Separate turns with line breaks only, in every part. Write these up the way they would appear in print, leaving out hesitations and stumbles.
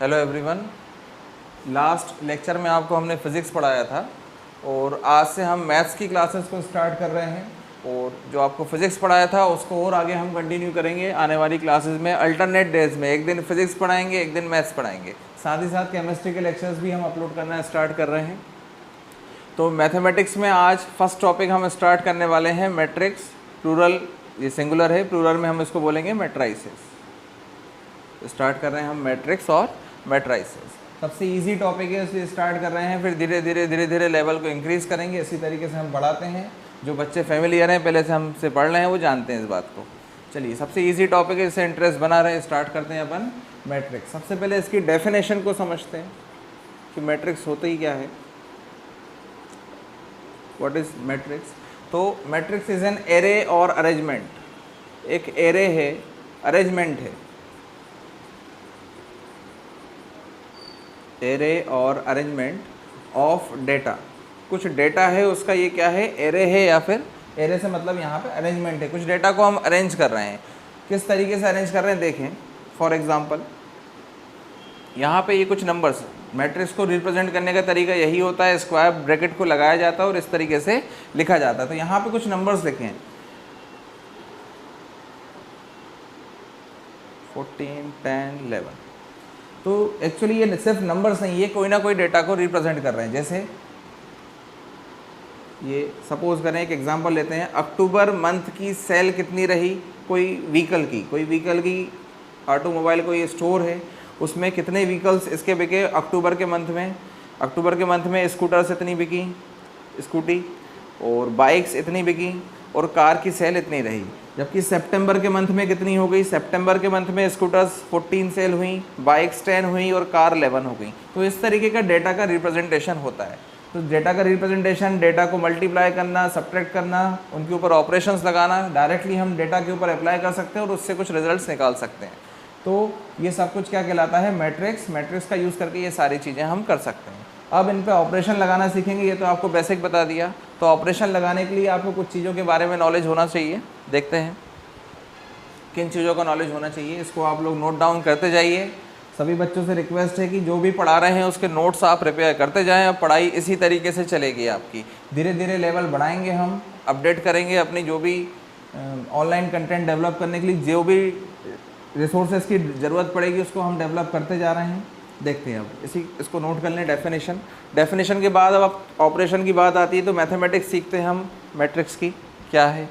Hello everyone. Last lecture में आपको हमने फिज़िक्स पढ़ाया था और आज से हम मैथ्स की क्लासेस को स्टार्ट कर रहे हैं। और जो आपको फिज़िक्स पढ़ाया था उसको और आगे हम कंटिन्यू करेंगे आने वाली क्लासेस में, अल्टरनेट डेज में। एक दिन फिज़िक्स पढ़ाएंगे, एक दिन मैथ्स पढ़ाएंगे। साथ ही साथ केमिस्ट्री के लेक्चर्स भी हम अपलोड करना स्टार्ट कर रहे हैं। तो मैथमेटिक्स में आज फर्स्ट टॉपिक हम स्टार्ट करने वाले हैं मैट्रिक्स। प्लूरल, ये सिंगुलर है, प्लूरल में हम इसको बोलेंगे मैट्राइसेस। स्टार्ट कर रहे हैं हम मैट्रिक्स और मैट्राइसेस। सबसे इजी टॉपिक है इसलिए स्टार्ट कर रहे हैं, फिर धीरे धीरे लेवल को इंक्रीज़ करेंगे। इसी तरीके से हम बढ़ाते हैं। जो बच्चे फेमिलियर हैं, पहले से हमसे पढ़ रहे हैं, वो जानते हैं इस बात को। चलिए, सबसे इजी टॉपिक है, इससे इंटरेस्ट बना रहे। स्टार्ट करते हैं अपन मैट्रिक्स। सबसे पहले इसकी डेफिनेशन को समझते हैं कि मैट्रिक्स होते ही क्या है। What is matrix? तो मैट्रिक्स इज़ एन एरे और अरेंजमेंट। एक एरे है, अरेंजमेंट है। एरे और अरेंजमेंट ऑफ डेटा। कुछ डेटा है, उसका ये क्या है, एरे है, या फिर एरे से मतलब यहाँ पे अरेंजमेंट है। कुछ डेटा को हम अरेंज कर रहे हैं। किस तरीके से अरेंज कर रहे हैं देखें। फॉर एग्जांपल, यहाँ पे ये कुछ नंबर्स, मैट्रिक्स को रिप्रेजेंट करने का तरीका यही होता है, स्क्वायर ब्रैकेट को लगाया जाता है और इस तरीके से लिखा जाता है। तो यहाँ पे कुछ नंबर्स लिखे हैं, 14, 10, 11। तो एक्चुअली ये सिर्फ नंबर्स नहीं, ये कोई ना कोई डेटा को रिप्रेजेंट कर रहे हैं। जैसे ये सपोज करें, एक एग्जांपल लेते हैं। अक्टूबर मंथ की सेल कितनी रही, कोई व्हीकल की ऑटोमोबाइल कोई स्टोर है, उसमें कितने व्हीकल्स इसके बिके अक्टूबर के मंथ में स्कूटर्स इतनी बिकी, स्कूटी, और बाइक्स इतनी बिकी, और कार की सेल इतनी रही। जबकि सितंबर के मंथ में कितनी हो गई, सितंबर के मंथ में स्कूटर्स 14 सेल हुई, बाइक्स 10 हुई और कार 11 हो गई। तो इस तरीके का डेटा का रिप्रेजेंटेशन होता है। तो डेटा का रिप्रेजेंटेशन, डेटा को मल्टीप्लाई करना, सब्ट्रैक्ट करना, उनके ऊपर ऑपरेशंस लगाना, डायरेक्टली हम डेटा के ऊपर अप्लाई कर सकते हैं और उससे कुछ रिजल्ट्स निकाल सकते हैं। तो ये सब कुछ क्या कहलाता है, मैट्रिक्स। मैट्रिक्स का यूज़ करके ये सारी चीज़ें हम कर सकते हैं। अब इन पे ऑपरेशन लगाना सीखेंगे। ये तो आपको बेसिक बता दिया। तो ऑपरेशन लगाने के लिए आपको कुछ चीज़ों के बारे में नॉलेज होना चाहिए। देखते हैं किन चीज़ों का नॉलेज होना चाहिए। इसको आप लोग नोट डाउन करते जाइए। सभी बच्चों से रिक्वेस्ट है कि जो भी पढ़ा रहे हैं उसके नोट्स आप प्रिपेयर करते जाएं। अब पढ़ाई इसी तरीके से चलेगी आपकी। धीरे धीरे लेवल बढ़ाएंगे हम, अपडेट करेंगे अपनी जो भी ऑनलाइन कंटेंट डेवलप करने के लिए जो भी रिसोर्सेज की ज़रूरत पड़ेगी उसको हम डेवलप करते जा रहे हैं। देखते हैं अब इसको नोट कर लें। डेफिनेशन के बाद अब ऑपरेशन की बात आती है, तो मैथमेटिक्स सीखते हैं हम मैट्रिक्स की क्या है।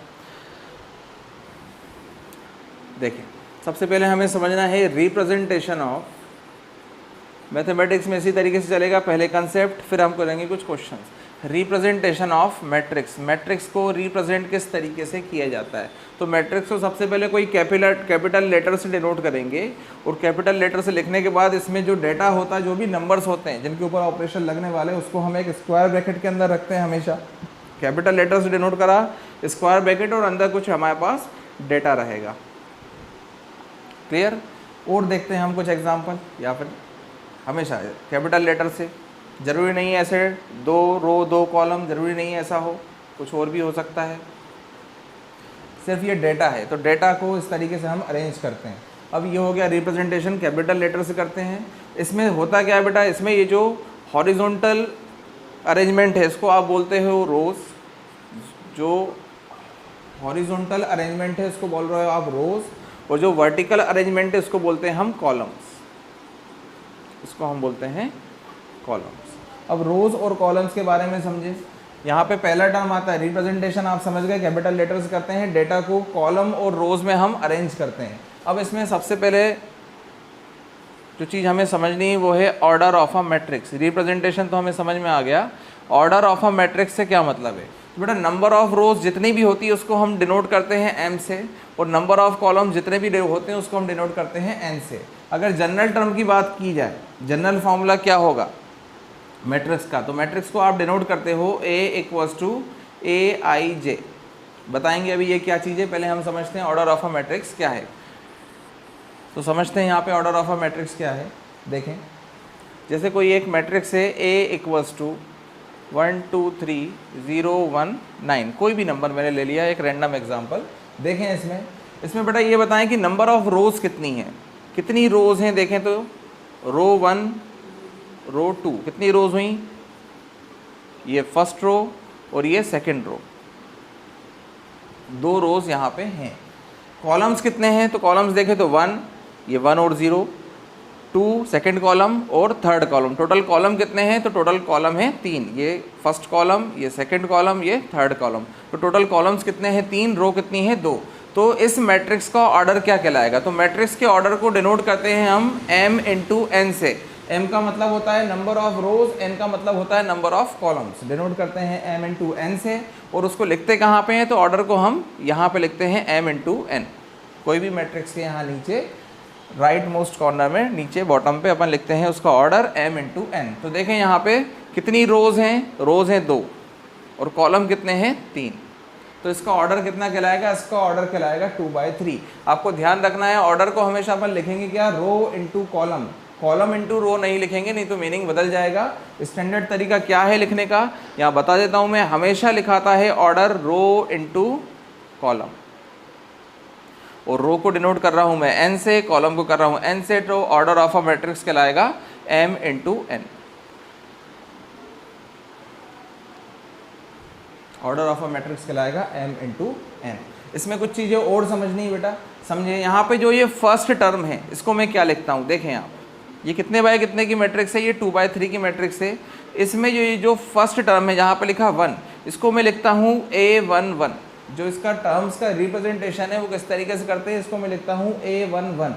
देखिए, सबसे पहले हमें समझना है रिप्रेजेंटेशन ऑफ। मैथमेटिक्स में इसी तरीके से चलेगा, पहले कंसेप्ट, फिर हम करेंगे कुछ questions. Representation of matrix. Matrix को रिप्रेजेंट किस तरीके से किया जाता है। तो मैट्रिक्स को सबसे पहले कोई कैपिटल लेटर से डिनोट करेंगे, और कैपिटल लेटर से लिखने के बाद इसमें जो डेटा होता है, जो भी नंबर्स होते हैं जिनके ऊपर ऑपरेशन लगने वाले, उसको हम एक स्क्वायर ब्रैकेट के अंदर रखते हैं हमेशा। कैपिटल लेटर से डिनोट करा, स्क्वायर ब्रैकेट, और अंदर कुछ हमारे पास डेटा रहेगा। क्लियर? और देखते हैं हम कुछ एग्जाम्पल। या फिर हमेशा कैपिटल लेटर से, ज़रूरी नहीं है ऐसे 2 रो 2 कॉलम, ज़रूरी नहीं है ऐसा हो, कुछ और भी हो सकता है। सिर्फ ये डेटा है, तो डेटा को इस तरीके से हम अरेंज करते हैं। अब ये हो गया रिप्रेजेंटेशन, कैपिटल लेटर से करते हैं। इसमें होता क्या है बेटा, इसमें ये जो हॉरिजॉन्टल अरेंजमेंट है इसको आप बोलते हो रोज। जो हॉरिजॉन्टल अरेंजमेंट है इसको बोल रहे हो आप रोज, और जो वर्टिकल अरेंजमेंट है इसको बोलते हैं हम कॉलम्स। इसको हम बोलते हैं कॉलम्स। अब रोज और कॉलम्स के बारे में समझे। यहाँ पे पहला टर्म आता है रिप्रेजेंटेशन, आप समझ गए, कैपिटल लेटर्स करते हैं, डेटा को कॉलम और रोज में हम अरेंज करते हैं। अब इसमें सबसे पहले जो चीज़ हमें समझनी है वो है order of a matrix. Representation तो हमें समझ में आ गया। ऑर्डर ऑफ अ मैट्रिक्स से क्या मतलब है बेटा, नंबर ऑफ रोज जितनी भी होती है उसको हम डिनोट करते हैं एम से, और नंबर ऑफ कॉलम जितने भी होते हैं उसको हम डिनोट करते हैं एन से। अगर जनरल टर्म की बात की जाए, जनरल फॉर्मूला क्या होगा मैट्रिक्स का, तो मैट्रिक्स को आप डिनोट करते हो A = AIJ। बताएंगे अभी ये क्या चीज़ है, पहले हम समझते हैं ऑर्डर ऑफ अ मैट्रिक्स क्या है। तो समझते हैं यहाँ पे ऑर्डर ऑफ अ मैट्रिक्स क्या है। देखें, जैसे कोई एक मैट्रिक्स है A = 1 2 3 0 1 9, कोई भी नंबर मैंने ले लिया, एक रैंडम एग्जांपल। देखें इसमें बेटा ये बताएं कि नंबर ऑफ रोज़ कितनी है, कितनी रोज़ हैं। देखें तो रो 1 रो 2, कितनी रोज हुई, ये फर्स्ट रो और ये सेकंड रो, 2 रोज यहाँ पे हैं। कॉलम्स कितने हैं, तो कॉलम्स देखें तो 1, ये 1 और 0, 2 सेकंड कॉलम और थर्ड कॉलम, टोटल कॉलम कितने हैं, तो टोटल कॉलम है 3, ये फर्स्ट कॉलम, ये सेकंड कॉलम, ये थर्ड कॉलम, तो टोटल कॉलम्स कितने हैं 3, रो कितनी है 2। तो इस मैट्रिक्स का ऑर्डर क्या कहलाएगा, तो मैट्रिक्स के ऑर्डर को डिनोट करते हैं हम m इंटू n से। m का मतलब होता है नंबर ऑफ रोज, n का मतलब होता है नंबर ऑफ कॉलम्स, डिनोट करते हैं m इंटू n से। और उसको लिखते कहाँ पे हैं, तो ऑर्डर को हम यहाँ पे लिखते हैं m इंटू n। कोई भी मैट्रिक्स के यहाँ नीचे राइट मोस्ट कॉर्नर में नीचे बॉटम पे अपन लिखते हैं उसका ऑर्डर m इंटू n। तो देखें यहाँ पे कितनी रोज हैं, रोज हैं 2 और कॉलम कितने हैं 3, तो इसका ऑर्डर कितना कहलाएगा, इसका ऑर्डर कहलाएगा 2/3। आपको ध्यान रखना है ऑर्डर को हमेशा अपन लिखेंगे क्या, row into column, column into row नहीं लिखेंगे, नहीं तो मीनिंग बदल जाएगा। स्टैंडर्ड तरीका क्या है लिखने का, यहाँ बता देता हूँ मैं, हमेशा लिखाता है ऑर्डर रो इंटू कॉलम, और रो को डिनोट कर रहा हूँ मैं n से, कॉलम को कर रहा हूँ n से, तो ऑर्डर ऑफ अ मैट्रिक्स कहलाएगा m into n। Order of a matrix कहलाएगा m इंटू n। इसमें कुछ चीज़ें और समझनी है बेटा, समझिए यहाँ पे जो ये फर्स्ट टर्म है इसको मैं क्या लिखता हूँ, देखें आप, ये कितने बाय कितने की मैट्रिक्स है, ये 2/3 की मैट्रिक्स है। इसमें जो फर्स्ट टर्म है जहाँ पे लिखा 1, इसको मैं लिखता हूँ a11। जो इसका टर्म्स का रिप्रेजेंटेशन है वो किस तरीके से करते हैं, इसको मैं लिखता हूँ a11।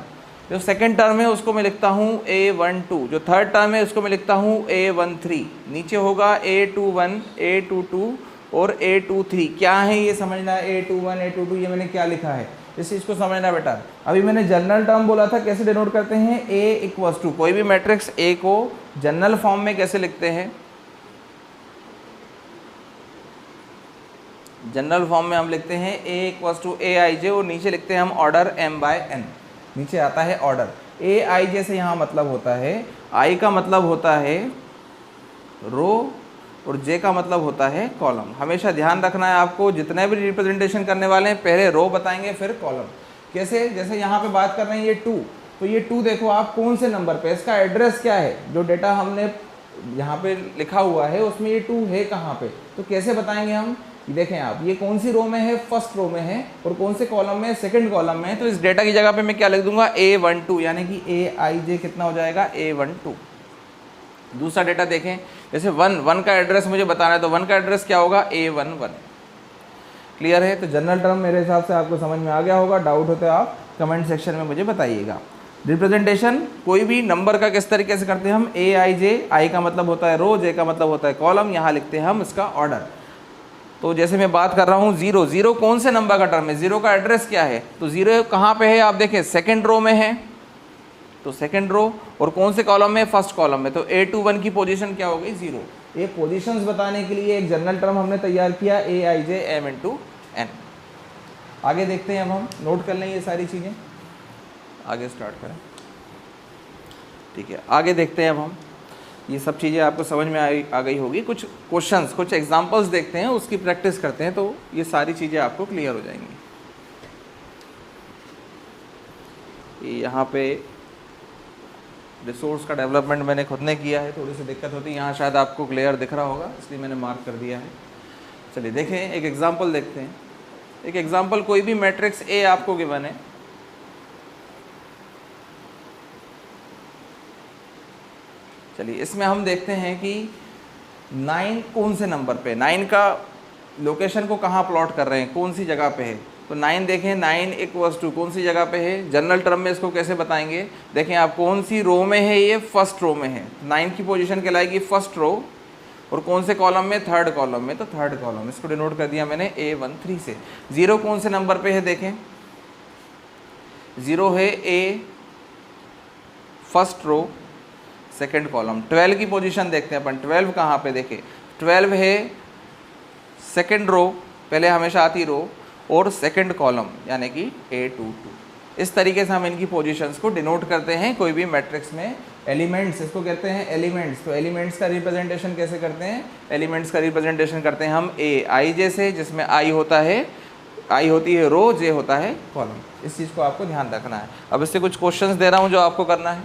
जो सेकंड टर्म है उसको मैं लिखता हूँ a12। जो थर्ड टर्म है उसको मैं लिखता हूँ a13। नीचे होगा a21, a22 और a23। क्या है ये समझना है, a21 a22 ये मैंने क्या लिखा है, इस चीज़ को समझना बेटा। अभी मैंने जनरल टर्म बोला था, कैसे डिनोट करते हैं, a इक्वल्स टू, कोई भी मैट्रिक्स a को जनरल फॉर्म में कैसे लिखते हैं, जनरल फॉर्म में हम लिखते हैं a इक्वल्स टू ए आई जे, और नीचे लिखते हैं हम ऑर्डर m/n, नीचे आता है ऑर्डर। ए आई जे से यहाँ मतलब होता है, i का मतलब होता है रो और j का मतलब होता है कॉलम। हमेशा ध्यान रखना है आपको, जितने भी रिप्रेजेंटेशन करने वाले हैं पहले रो बताएंगे फिर कॉलम। कैसे, जैसे यहाँ पे बात कर रहे हैं ये 2, तो ये 2 देखो आप कौन से नंबर पे, इसका एड्रेस क्या है, जो डेटा हमने यहाँ पे लिखा हुआ है उसमें ये 2 है कहाँ पे, तो कैसे बताएंगे हम, देखें आप, ये कौन सी रो में है, फर्स्ट रो में है, और कौन से कॉलम में, सेकंड कॉलम में है। तो इस डेटा की जगह पे मैं क्या लिख दूंगा, a12, यानी कि ए आई जे कितना हो जाएगा, a12। दूसरा डेटा देखें, जैसे 1 का एड्रेस मुझे बताना है, तो 1 का एड्रेस क्या होगा, a11। क्लियर है, तो जनरल टर्म मेरे हिसाब से आपको समझ में आ गया होगा। डाउट होते आप कमेंट सेक्शन में मुझे बताइएगा। रिप्रेजेंटेशन कोई भी नंबर का किस तरीके से करते हैं हम, ए आई जे, आई का मतलब होता है रो, जे का मतलब होता है कॉलम, यहाँ लिखते हैं हम इसका ऑर्डर। तो जैसे मैं बात कर रहा हूँ 0 कौन से नंबर का टर्म है, 0 का एड्रेस क्या है, तो 0 कहाँ पे है, आप देखें सेकंड रो में है, तो सेकंड रो, और कौन से कॉलम में, फर्स्ट कॉलम में, तो a21 की पोजीशन क्या हो गई, 0। ये पोजीशंस बताने के लिए एक जनरल टर्म हमने तैयार किया, ए आई जे m इंटू n। आगे देखते हैं, अब हम नोट कर लें ये सारी चीज़ें, आगे स्टार्ट करें। ठीक है, आगे देखते हैं अब हम, ये सब चीज़ें आपको समझ में आ गई होगी। कुछ क्वेश्चंस, कुछ एग्जांपल्स देखते हैं, उसकी प्रैक्टिस करते हैं, तो ये सारी चीज़ें आपको क्लियर हो जाएंगी। यहाँ पे रिसोर्स का डेवलपमेंट मैंने खुद ने किया है, थोड़ी सी दिक्कत होती है, यहाँ शायद आपको क्लियर दिख रहा होगा इसलिए मैंने मार्क कर दिया है। चलिए देखें, एक एग्जांपल देखते हैं। एक एग्जांपल, कोई भी मैट्रिक्स ए आपको गिवन है, चलिए इसमें हम देखते हैं कि 9 कौन से नंबर पे, 9 का लोकेशन को कहाँ प्लॉट कर रहे हैं, कौन सी जगह पे है, तो 9 देखें, 9 इक्वल्स टू कौन सी जगह पे है, जनरल टर्म में इसको कैसे बताएंगे, देखें आप कौन सी रो में है, ये फर्स्ट रो में है, 9 की पोजीशन कहलाएगी फर्स्ट रो, और कौन से कॉलम में, थर्ड कॉलम में, तो थर्ड कॉलम, इसको डिनोट कर दिया मैंने a13 से। 0 कौन से नंबर पे है, देखें 0 है a first row second column. 12 की पोजीशन देखते हैं अपन, 12 कहाँ पे, देखें 12 है सेकंड रो, पहले हमेशा आती रो, और सेकंड कॉलम यानी कि a22। इस तरीके से हम इनकी पोजीशंस को डिनोट करते हैं कोई भी मैट्रिक्स में। एलिमेंट्स, इसको कहते हैं एलिमेंट्स। तो एलिमेंट्स का रिप्रेजेंटेशन कैसे करते हैं, एलिमेंट्स का रिप्रेजेंटेशन करते हैं हम ए आई जे से, जिसमें आई होता है, आई होती है रो, जे होता है कॉलम। इस चीज़ को आपको ध्यान रखना है। अब इससे कुछ क्वेश्चंस दे रहा हूँ जो आपको करना है।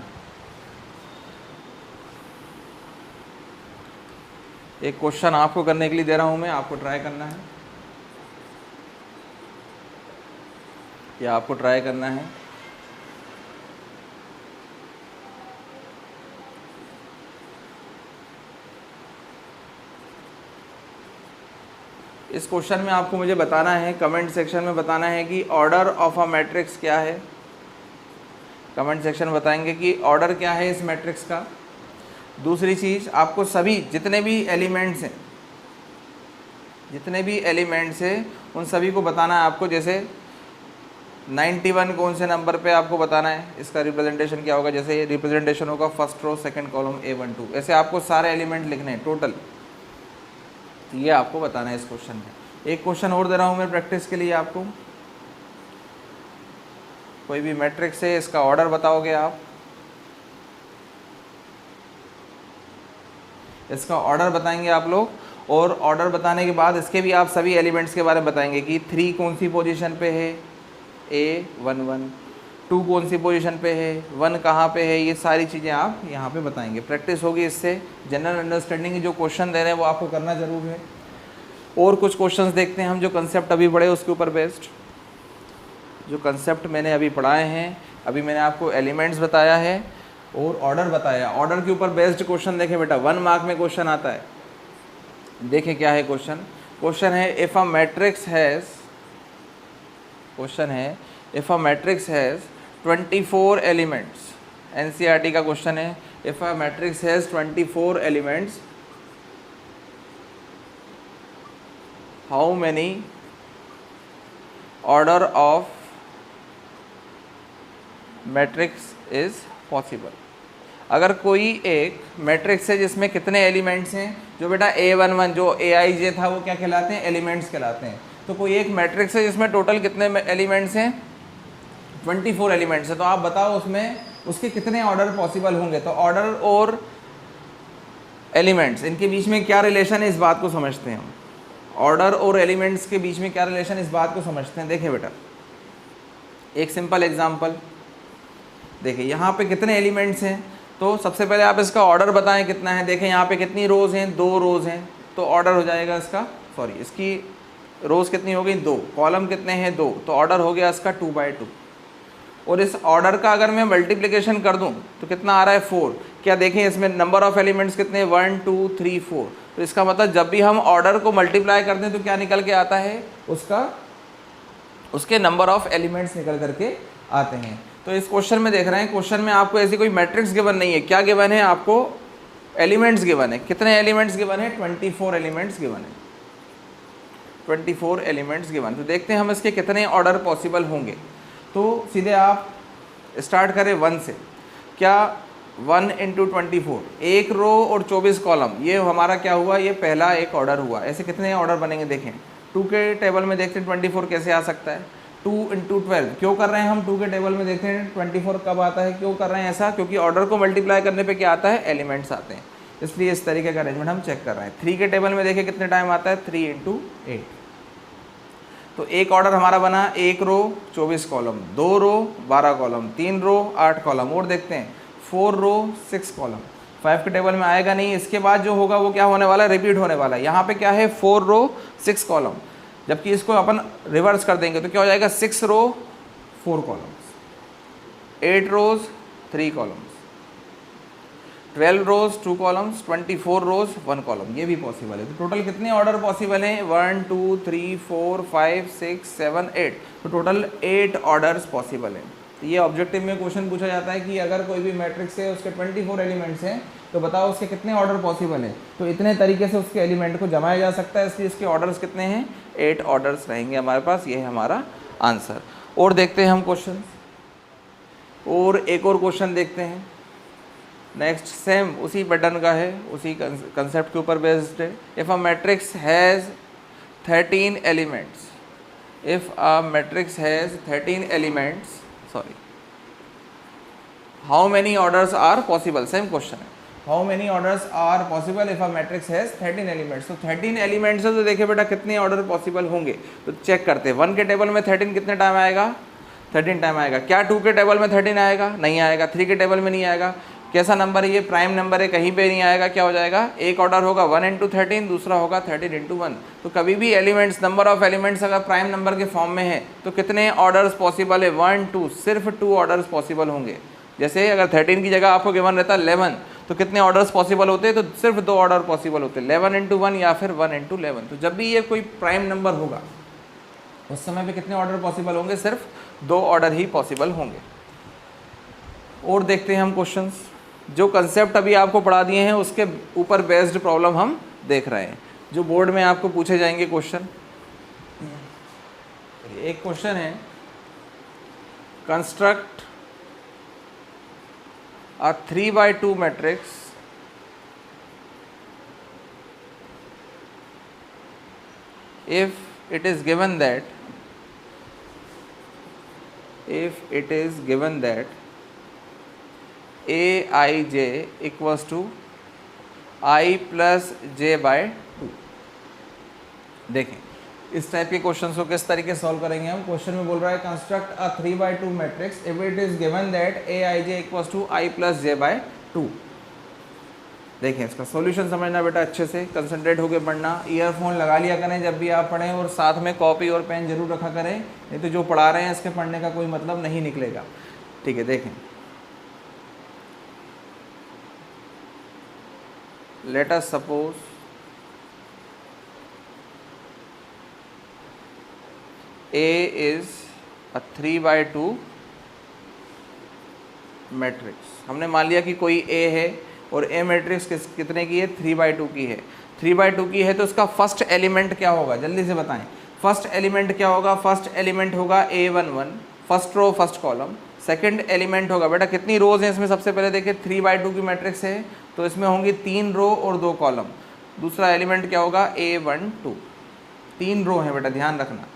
एक क्वेश्चन आपको करने के लिए दे रहा हूँ मैं, आपको ट्राई करना है, या आपको ट्राई करना है। इस क्वेश्चन में आपको मुझे बताना है, कमेंट सेक्शन में बताना है कि ऑर्डर ऑफ अ मैट्रिक्स क्या है। कमेंट सेक्शन बताएंगे कि ऑर्डर क्या है इस मैट्रिक्स का। दूसरी चीज़, आपको सभी जितने भी एलिमेंट्स हैं उन सभी को बताना है आपको। जैसे 91 कौन से नंबर पे आपको बताना है, इसका रिप्रेजेंटेशन क्या होगा। जैसे ये रिप्रेजेंटेशन होगा first row second column A12, ऐसे आपको सारे एलिमेंट लिखने हैं टोटल, ये आपको बताना है इस क्वेश्चन में। एक क्वेश्चन और दे रहा हूँ मैं प्रैक्टिस के लिए आपको। कोई भी मैट्रिक्स है, इसका ऑर्डर बताओगे आप, इसका ऑर्डर बताएंगे आप लोग, और ऑर्डर बताने के बाद इसके भी आप सभी एलिमेंट्स के बारे में बताएंगे कि 3 कौन सी पोजीशन पे है, A11, 2 कौन सी पोजीशन पे है, 1 कहाँ पे है, ये सारी चीज़ें आप यहाँ पे बताएंगे। प्रैक्टिस होगी इससे। जनरल अंडरस्टैंडिंग के जो क्वेश्चन दे रहे हैं वो आपको करना ज़रूर है। और कुछ क्वेश्चंस देखते हैं हम, जो कंसेप्ट अभी पढ़े उसके ऊपर बेस्ड। जो कंसेप्ट मैंने अभी पढ़ाए हैं, अभी मैंने आपको एलिमेंट्स बताया है और ऑर्डर बताया। ऑर्डर के ऊपर बेस्ड क्वेश्चन देखें बेटा, 1 मार्क में क्वेश्चन आता है। देखें क्या है क्वेश्चन। क्वेश्चन है if a matrix has, question है if a matrix has 24 elements. NCERT का क्वेश्चन है, if a matrix has 24 elements, how many order of matrix is possible. अगर कोई एक मैट्रिक्स है जिसमें कितने एलिमेंट्स हैं, जो बेटा A11 जो AIJ था वो क्या कहलाते हैं, एलिमेंट्स कहलाते हैं। तो कोई एक मैट्रिक्स है जिसमें टोटल कितने एलिमेंट्स हैं, 24 एलिमेंट्स है। तो आप बताओ उसमें उसके कितने ऑर्डर पॉसिबल होंगे। तो ऑर्डर और एलिमेंट्स, इनके बीच में क्या रिलेशन है, इस बात को समझते हैं हम। ऑर्डर और एलिमेंट्स के बीच में क्या रिलेशन, इस बात को समझते हैं। देखिए बेटा, एक सिंपल एग्जांपल देखिए, यहाँ पे कितने एलिमेंट्स हैं, तो सबसे पहले आप इसका ऑर्डर बताएं कितना है। देखें यहाँ पे कितनी रोज़ हैं, 2 रोज़ हैं, तो ऑर्डर हो जाएगा इसका, सॉरी इसकी रोज़ कितनी हो गई, 2, कॉलम कितने हैं, 2, तो ऑर्डर हो गया इसका 2/2। और इस ऑर्डर का अगर मैं मल्टीप्लिकेशन कर दूं तो कितना आ रहा है, 4। क्या देखें इसमें नंबर ऑफ़ एलिमेंट्स कितने, 1 2 3 4। तो इसका मतलब जब भी हम ऑर्डर को मल्टीप्लाई करते हैं तो क्या निकल के आता है, उसके नंबर ऑफ़ एलिमेंट्स निकल करके आते हैं। तो इस क्वेश्चन में देख रहे हैं, क्वेश्चन में आपको ऐसी कोई मैट्रिक्स गिवन नहीं है। क्या गिवन है आपको, एलिमेंट्स गिवन है। कितने एलिमेंट्स गिवन है, 24 एलिमेंट्स गिवन है, 24 एलिमेंट्स गिवन। तो देखते हैं हम इसके कितने ऑर्डर पॉसिबल होंगे। तो सीधे आप स्टार्ट करें 1 से। क्या 1 × 24, 1 रो और 24 कॉलम, ये हमारा क्या हुआ, ये पहला एक ऑर्डर हुआ। ऐसे कितने ऑर्डर बनेंगे देखें। 2 के टेबल में देखते हैं 24 कैसे आ सकता है, 2 × 12। क्यों कर रहे हैं हम 2 के टेबल में देखते हैं 24 कब आता है, क्यों कर रहे हैं ऐसा, क्योंकि ऑर्डर को मल्टीप्लाई करने पे क्या आता है, एलिमेंट्स आते हैं, इसलिए इस तरीके का अरेंजमेंट हम चेक कर रहे हैं। 3 के टेबल में देखें कितने टाइम आता है, 3 × 8। तो एक ऑर्डर हमारा बना, 1 रो 24 कॉलम, 2 रो 12 कॉलम, 3 रो 8 कॉलम, और देखते हैं 4 रो 6 कॉलम। 5 के टेबल में आएगा नहीं। इसके बाद जो होगा वो क्या होने वाला है, रिपीट होने वाला है। यहाँ पे क्या है, 4 रो 6 कॉलम, जबकि इसको अपन रिवर्स कर देंगे तो क्या हो जाएगा, 6 रो 4 कॉलम्स, 8 रोज 3 कॉलम्स, 12 रोज 2 कॉलम्स, 24 रोज 1 कॉलम, ये भी पॉसिबल है। तो टोटल कितने ऑर्डर पॉसिबल हैं, 1 2 3 4 5 6 7 8। तो टोटल 8 ऑर्डर्स पॉसिबल हैं। तो ये ऑब्जेक्टिव में क्वेश्चन पूछा जाता है कि अगर कोई भी मैट्रिक्स है उसके 24 एलिमेंट्स हैं तो बताओ उसके कितने ऑर्डर पॉसिबल हैं। तो इतने तरीके से उसके एलिमेंट को जमाया जा सकता है, इसलिए इसके ऑर्डर्स कितने हैं, 8 ऑर्डर्स रहेंगे हमारे पास। ये है हमारा आंसर। और देखते हैं हम क्वेश्चन, और एक और क्वेश्चन देखते हैं। नेक्स्ट सेम उसी पैटर्न का है, उसी कंसेप्ट के ऊपर बेस्ड है। If a matrix has 13 elements, if a matrix has 13 elements, sorry, how many orders are possible. Same question है, how many orders are possible if a matrix has 13 elements. तो 13 elements है, तो देखिए बेटा कितने ऑर्डर पॉसिबल होंगे। तो check करते हैं। 1 के टेबल में 13 कितने टाइम आएगा, 13 टाइम आएगा। क्या 2 के टेबल में 13 आएगा, नहीं आएगा। 3 के टेबल में नहीं आएगा। कैसा नंबर है ये? प्राइम नंबर है, कहीं पे नहीं आएगा। क्या हो जाएगा? एक ऑर्डर होगा 1 इंटू 13, दूसरा होगा 13 इंटू 1। तो कभी भी एलिमेंट्स, नंबर ऑफ एलिमेंट्स अगर प्राइम नंबर के फॉर्म में है तो कितने ऑर्डर्स पॉसिबल है? 1 2, सिर्फ 2 ऑर्डर्स पॉसिबल होंगे। जैसे अगर 13 की जगह आपको गिवन रहता 11, तो कितने ऑर्डर्स पॉसिबल होते हैं? तो सिर्फ 2 ऑर्डर पॉसिबल होते हैं, 11 इंटू 1 या फिर 1 इंटू 11। तो जब भी ये कोई प्राइम नंबर होगा उस समय पे कितने ऑर्डर पॉसिबल होंगे? सिर्फ 2 ऑर्डर ही पॉसिबल होंगे। और देखते हैं हम क्वेश्चंस। जो कंसेप्ट अभी आपको पढ़ा दिए हैं उसके ऊपर बेस्ड प्रॉब्लम हम देख रहे हैं, जो बोर्ड में आपको पूछे जाएंगे क्वेश्चन। एक क्वेश्चन है, construct a 3/2 matrix if it is given that aij equals to I plus j by 2। देखें इस टाइप के क्वेश्चन को किस तरीके से सॉल्व करेंगे हम। क्वेश्चन में बोल रहा है construct a 3/2 matrix if it is given that aij equals to I plus j by 2। देखें इसका सॉल्यूशन समझना बेटा, अच्छे से कंसंट्रेट होकर पढ़ना। ईयरफोन लगा लिया करें जब भी आप पढ़ें, और साथ में कॉपी और पेन जरूर रखा करें, नहीं तो जो पढ़ा रहे हैं इसके पढ़ने का कोई मतलब नहीं निकलेगा। ठीक है, देखें let us suppose A is a 3/2 matrix. हमने मान लिया कि कोई A है और A मैट्रिक्स कितने की है? 3/2 की है। 3/2 की है तो उसका फर्स्ट एलिमेंट क्या होगा? जल्दी से बताएं, फर्स्ट एलिमेंट क्या होगा? फर्स्ट एलिमेंट होगा A11, first row first column. Second element होगा बेटा, कितनी रोज हैं इसमें? सबसे पहले देखिए 3/2 की मैट्रिक्स है तो इसमें होंगी 3 रो और 2 कॉलम। दूसरा एलिमेंट क्या होगा? A12, 3 रो है बेटा, ध्यान रखना।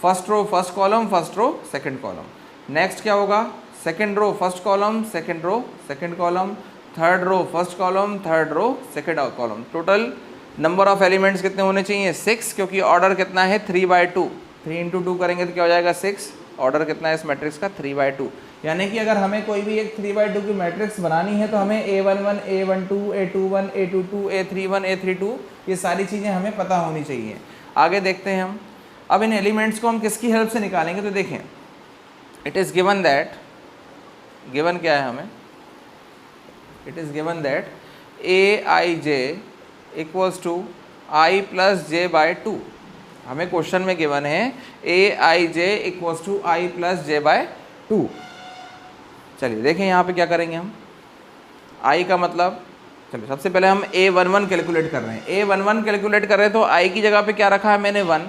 First row first column, first row second column. Next क्या होगा? Second row first column, second row second column. Third row first column, third row second column. Total number of elements कितने होने चाहिए? 6, क्योंकि ऑर्डर कितना है? 3/2। 3 इंटू 2 करेंगे तो क्या हो जाएगा? 6। ऑर्डर कितना है इस मैट्रिक्स का? 3/2। यानी कि अगर हमें कोई भी एक 3/2 की मैट्रिक्स बनानी है तो हमें A11, A12, A21, A22, A31, A32 ये सारी चीज़ें हमें पता होनी चाहिए। आगे देखते हैं हम। अब इन एलिमेंट्स को हम किसकी हेल्प से निकालेंगे? तो देखें it is given that, given क्या है हमें? It is given that aij equals to I plus j by 2। हमें क्वेश्चन में गिवन है aij equals to I plus j by 2। चलिए देखें यहाँ पे क्या करेंगे हम। I का मतलब, चलिए सबसे पहले हम A11 कैलकुलेट कर रहे हैं। A11 कैलकुलेट कर रहे हैं तो I की जगह पे क्या रखा है मैंने? 1।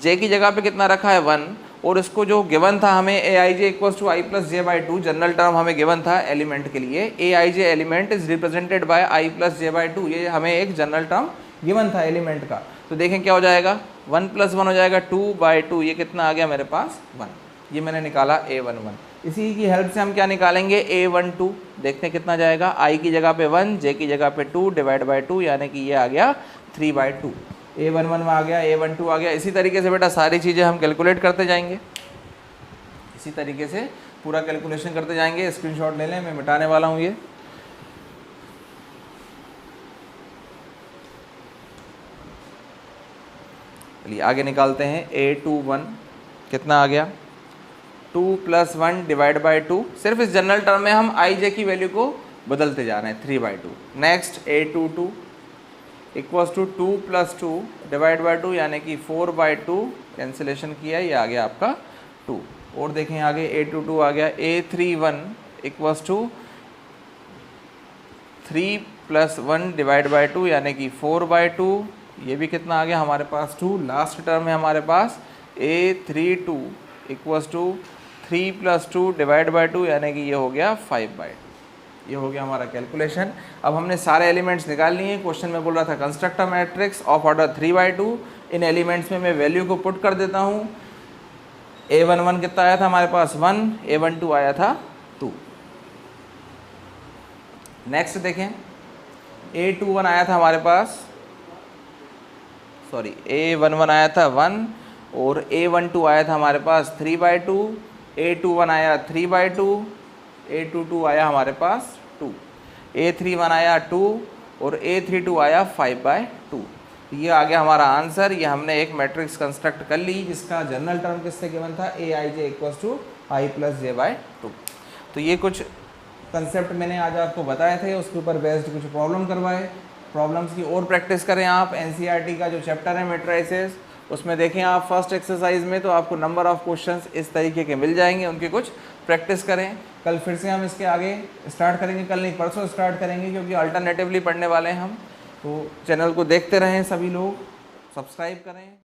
J की जगह पे कितना रखा है? 1। और इसको जो गिवन था हमें aij equals to I plus j by 2, general term हमें गिवन था एलिमेंट के लिए। aij element is represented by I plus j by 2, ये हमें एक जनरल टर्म गिवन था एलिमेंट का। तो देखें क्या हो जाएगा? 1 + 1 हो जाएगा 2/2। ये कितना आ गया मेरे पास? 1। ये मैंने निकाला A11। इसी की हेल्प से हम क्या निकालेंगे? A12। देखते हैं कितना जाएगा। I की जगह पे 1, J की जगह पे 2 डिवाइड बाय 2, यानी कि ये आ गया 3/2। A11 में आ गया, A12 आ गया। इसी तरीके से बेटा सारी चीज़ें हम कैलकुलेट करते जाएंगे, इसी तरीके से पूरा कैलकुलेशन करते जाएंगे। स्क्रीनशॉट ले लें, मैं मिटाने वाला हूँ ये। चलिए आगे निकालते हैं। A21 कितना आ गया? 2 + 1 डिवाइड बाय 2। सिर्फ इस जनरल टर्म में हम I J की वैल्यू को बदलते जा रहे हैं, 3/2। Next A22 equals to 2 + 2 divide by 2, यानी कि 4/2। कैंसिलेशन किया, ये आ गया आपका 2। और देखें आगे A22 आ गया। A31 equals to 3 + 1 divide by 2, यानी कि 4/2। ये भी कितना आ गया हमारे पास? 2। लास्ट टर्म है हमारे पास A32 equals to 3 + 2 divide by 2, यानी कि ये हो गया 5/2। ये हो गया हमारा कैलकुलेशन। अब हमने सारे एलिमेंट्स निकाल लिए। क्वेश्चन में बोल रहा था construct a matrix of order 3/2। In elements में मैं वैल्यू को पुट कर देता हूँ। A11 कितना आया था हमारे पास? 1। A12 आया था 2। नेक्स्ट देखें, A21 आया था हमारे पास, सॉरी A11 आया था 1 और A12 आया था हमारे पास 3/2। A21 आया 3/2, A22 आया हमारे पास 2। A31 आया 2 और A32 आया 5/2। ये आ गया हमारा आंसर। ये हमने एक मैट्रिक्स कंस्ट्रक्ट कर ली जिसका जनरल टर्म किससे गिवन था, Aij = I + j/2। तो ये कुछ कंसेप्ट मैंने आज आपको बताए थे, उसके ऊपर बेस्ड कुछ प्रॉब्लम करवाए। प्रॉब्लम्स की और प्रैक्टिस करें आप। एनसीईआरटी का जो चैप्टर है मैट्रिसेस, उसमें देखें आप फर्स्ट एक्सरसाइज में, तो आपको नंबर ऑफ क्वेश्चंस इस तरीके के मिल जाएंगे, उनकी कुछ प्रैक्टिस करें। कल फिर से हम इसके आगे स्टार्ट करेंगे, कल नहीं परसों स्टार्ट करेंगे, क्योंकि अल्टरनेटिवली पढ़ने वाले हैं हम। तो चैनल को देखते रहें, सभी लोग सब्सक्राइब करें।